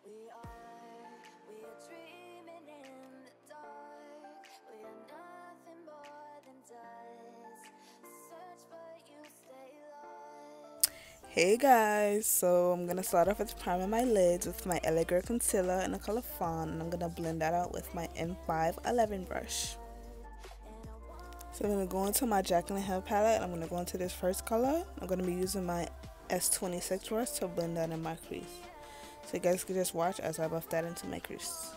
Hey guys, so I'm gonna start off with priming my lids with my LA Girl concealer in the color Fawn, and I'm gonna blend that out with my M511 brush. So I'm gonna go into my Jacklyn Hill palette, and I'm gonna go into this first color. I'm gonna be using my S26 brush to blend that in my crease. So you guys can just watch as I buff that into my crease.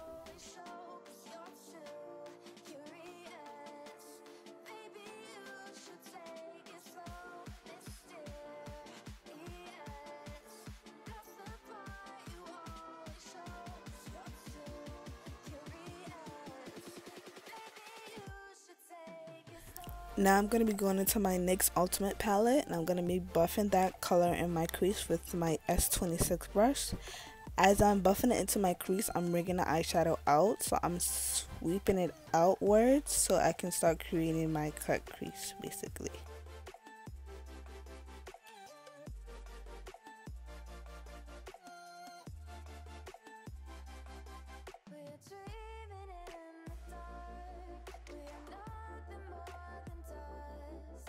Now I'm going to be going into my NYX Ultimate palette, and I'm going to be buffing that color in my crease with my S26 brush. As I'm buffing it into my crease, I'm rigging the eyeshadow out, so I'm sweeping it outwards so I can start creating my cut crease basically.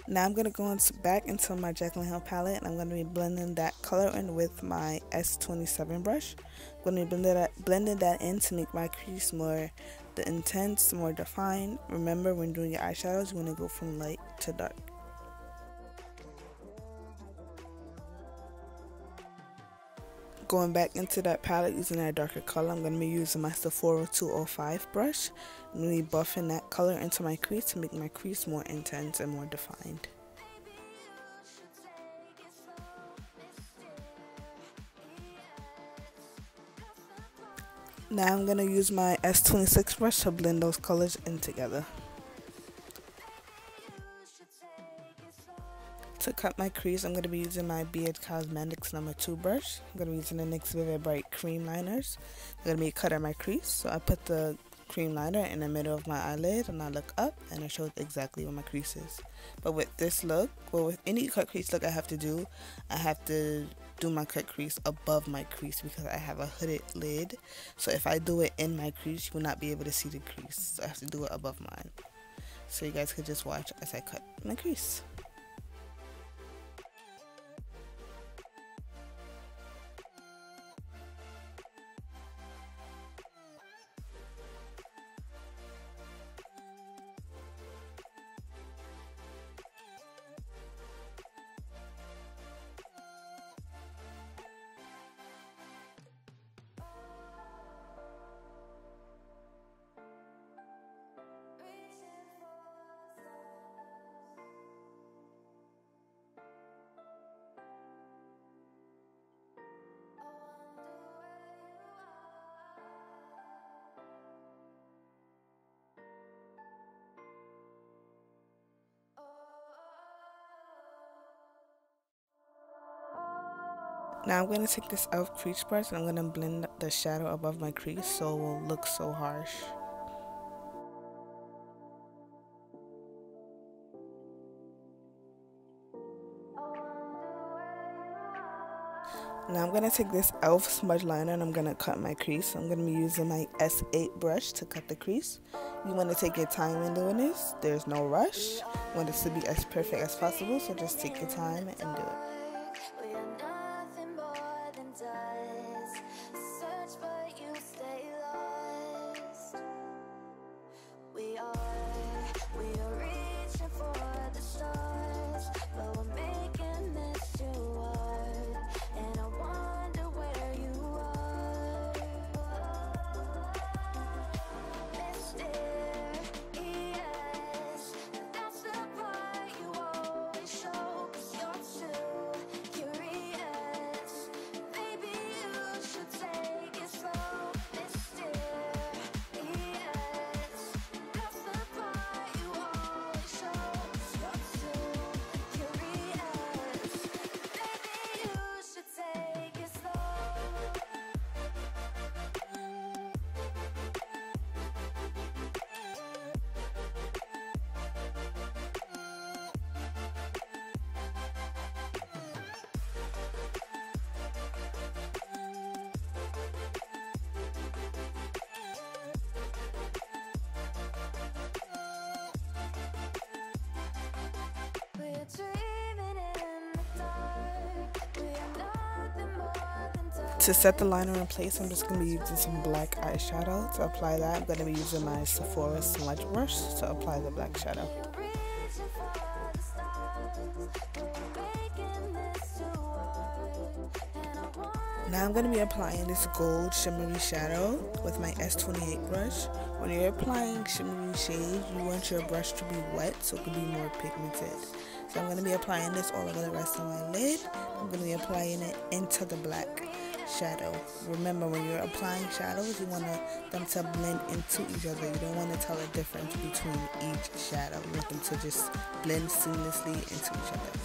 Now I'm going to go back into my Jacklyn Hill palette, and I'm going to be blending that color in with my S27 brush. I'm going to be blending that in to make my crease more intense, more defined. Remember, when doing your eyeshadows, you want to go from light to dark. Going back into that palette using that darker color, I'm going to be using my Sephora 205 brush. I'm going to be buffing that color into my crease to make my crease more intense and more defined. Now I'm going to use my S26 brush to blend those colors in together. To cut my crease, I'm going to be using my BH Cosmetics number 2 brush. I'm going to be using the NYX Vivid Bright cream liners. I'm going to be cutting my crease, so I put the cream liner in the middle of my eyelid, and I look up, and it shows exactly where my crease is. But with this look, well, with any cut crease look I have to do my cut crease above my crease because I have a hooded lid. So if I do it in my crease, you will not be able to see the crease. So I have to do it above mine. So you guys could just watch as I cut my crease. Now I'm going to take this e.l.f. crease brush, and I'm going to blend the shadow above my crease so it won't look so harsh. Now I'm going to take this e.l.f. smudge liner, and I'm going to cut my crease. I'm going to be using my S8 brush to cut the crease. You want to take your time in doing this. There's no rush. You want this to be as perfect as possible, so just take your time and do it. To set the liner in place, I'm just going to be using some black eyeshadow. To apply that, I'm going to be using my Sephora Smudge brush to apply the black shadow. Now I'm going to be applying this gold shimmery shadow with my S28 brush. When you're applying shimmery shade, you want your brush to be wet so it can be more pigmented. So I'm going to be applying this all over the rest of my lid. I'm going to be applying it into the black shadow. Remember, when you're applying shadows, you want them to blend into each other. You don't want to tell a difference between each shadow. You want them to just blend seamlessly into each other.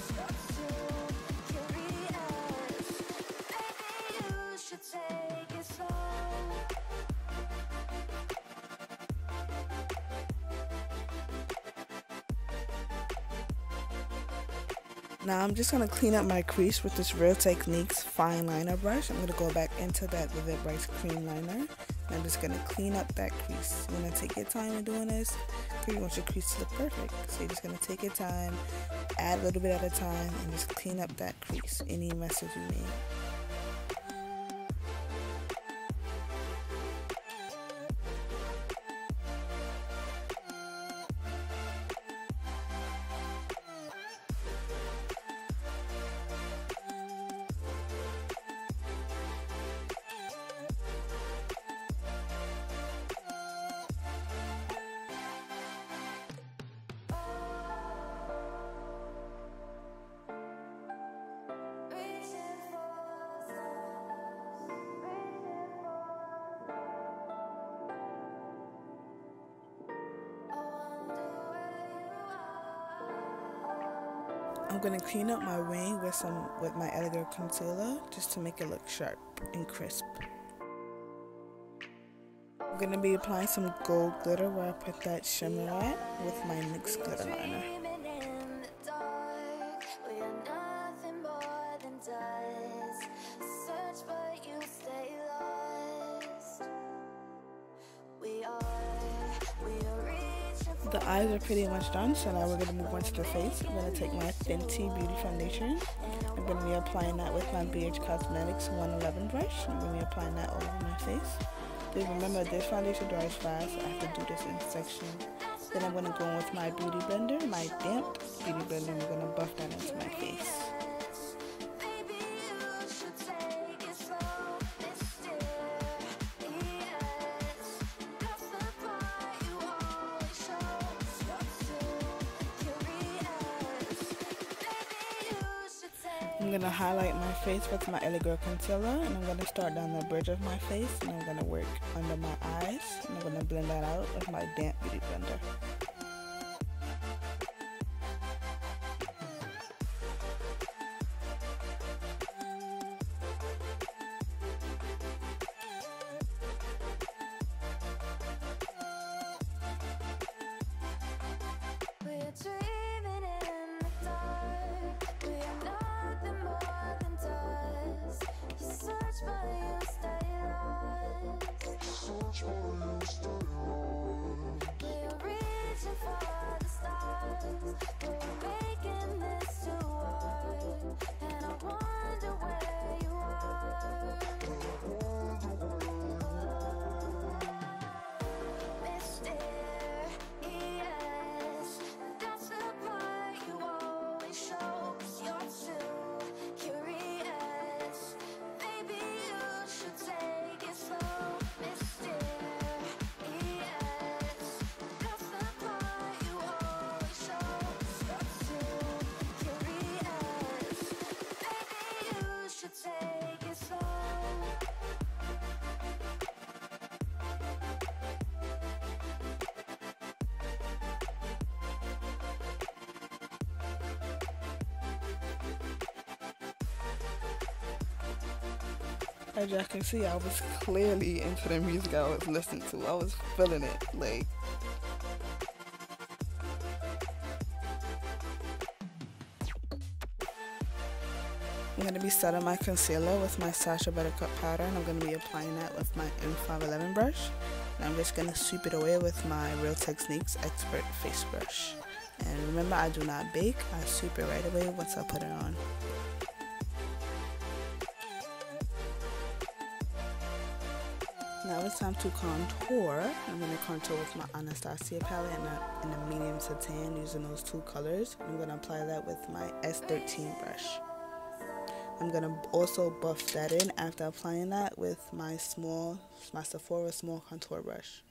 Now I'm just going to clean up my crease with this Real Techniques fine liner brush. I'm going to go back into that Vivid Bright cream liner. I'm just going to clean up that crease. You want to take your time in doing this because you want your crease to look perfect. So you're just going to take your time, add a little bit at a time, and just clean up that crease, any messes you made. I'm going to clean up my wing with my Elegant concealer just to make it look sharp and crisp. I'm going to be applying some gold glitter where I put that shimmer at with my NYX glitter liner. The eyes are pretty much done, so now we're going to move on to the face. I'm going to take my Fenty Beauty Foundation. I'm going to be applying that with my BH Cosmetics 111 brush. I'm going to be applying that all over my face. Please remember, this foundation dries fast, so I have to do this in sections. Then I'm going to go in with my beauty blender, my damp beauty blender, and I'm going to buff that into my face. I'm going to highlight my face with my Elegant concealer, and I'm going to start down the bridge of my face, and I'm going to work under my eyes, and I'm going to blend that out with my damp beauty blender. As y'all can see, I was clearly into the music I was listening to. I was feeling it, like. I'm going to be setting my concealer with my Sacha buttercup powder, and I'm going to be applying that with my M511 brush. And I'm just going to sweep it away with my Real Techniques Expert Face Brush. And remember, I do not bake. I sweep it right away once I put it on. Now it's time to contour. I'm going to contour with my Anastasia palette in a medium to tan using those two colors. I'm going to apply that with my S30 brush. I'm going to also buff that in after applying that with my Sephora Small contour brush.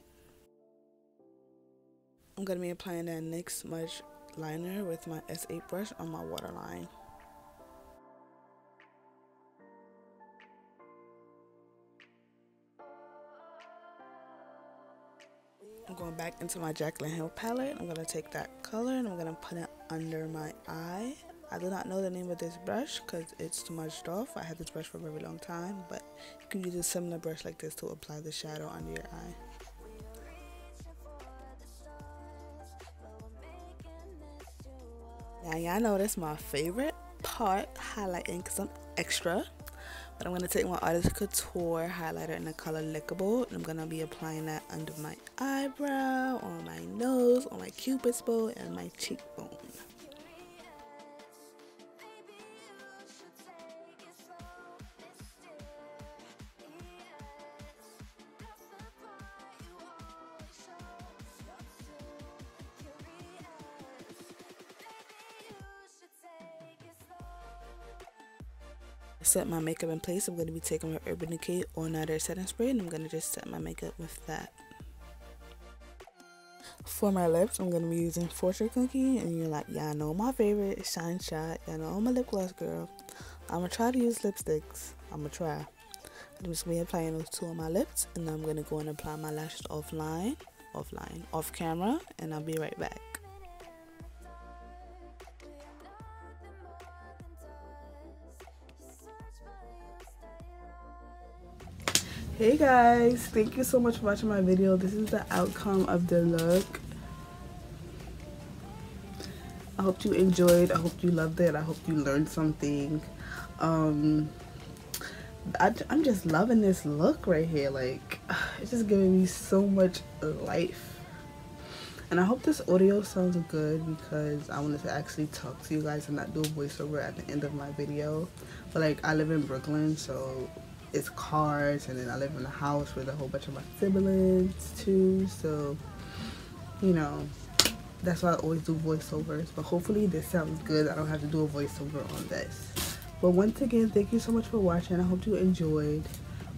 I'm going to be applying that NYX smudge liner with my S8 brush on my waterline. I'm going back into my Jacklyn Hill palette. I'm going to take that color and I'm going to put it under my eye. I do not know the name of this brush because it's smudged off. I had this brush for a very long time, but you can use a similar brush like this to apply the shadow under your eye. Now y'all know that's my favorite part, highlighting, because I'm extra. But I'm going to take my Artist Couture highlighter in the color Lickable, and I'm going to be applying that under my eyebrow, on my nose, on my cupid's bow, and my cheekbone. Set my makeup in place. I'm going to be taking my Urban Decay All Nighter setting spray, and I'm going to just set my makeup with that. For my lips, I'm going to be using Fortune Cookie, and you're like, y'all know my favorite, shineshot. Y'all know I'm a lip gloss girl. I'm going to try to use lipsticks. I'm going to try. I'm just going to be applying those two on my lips, and I'm going to go and apply my lashes off camera, and I'll be right back. Hey guys, thank you so much for watching my video. This is the outcome of the look. I hope you enjoyed. I hope you loved it. I hope you learned something. I'm just loving this look right here. Like, it's just giving me so much life. And I hope this audio sounds good because I wanted to actually talk to you guys and not do a voiceover at the end of my video. But like, I live in Brooklyn, so it's cars, and then I live in a house with a whole bunch of my siblings too, so you know, that's why I always do voiceovers. But hopefully this sounds good. I don't have to do a voiceover on this. But once again, thank you so much for watching. I hope you enjoyed.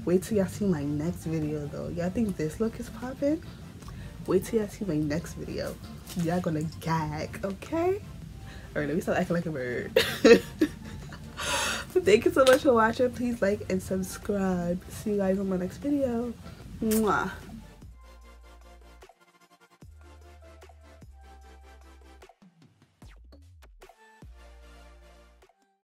Wait till y'all see my next video though. Y'all think this look is popping? Wait till y'all see my next video. Y'all gonna gag, okay? Alright, let me stop acting like a bird. Thank you so much for watching. Please like and subscribe. See you guys on my next video. Mwah.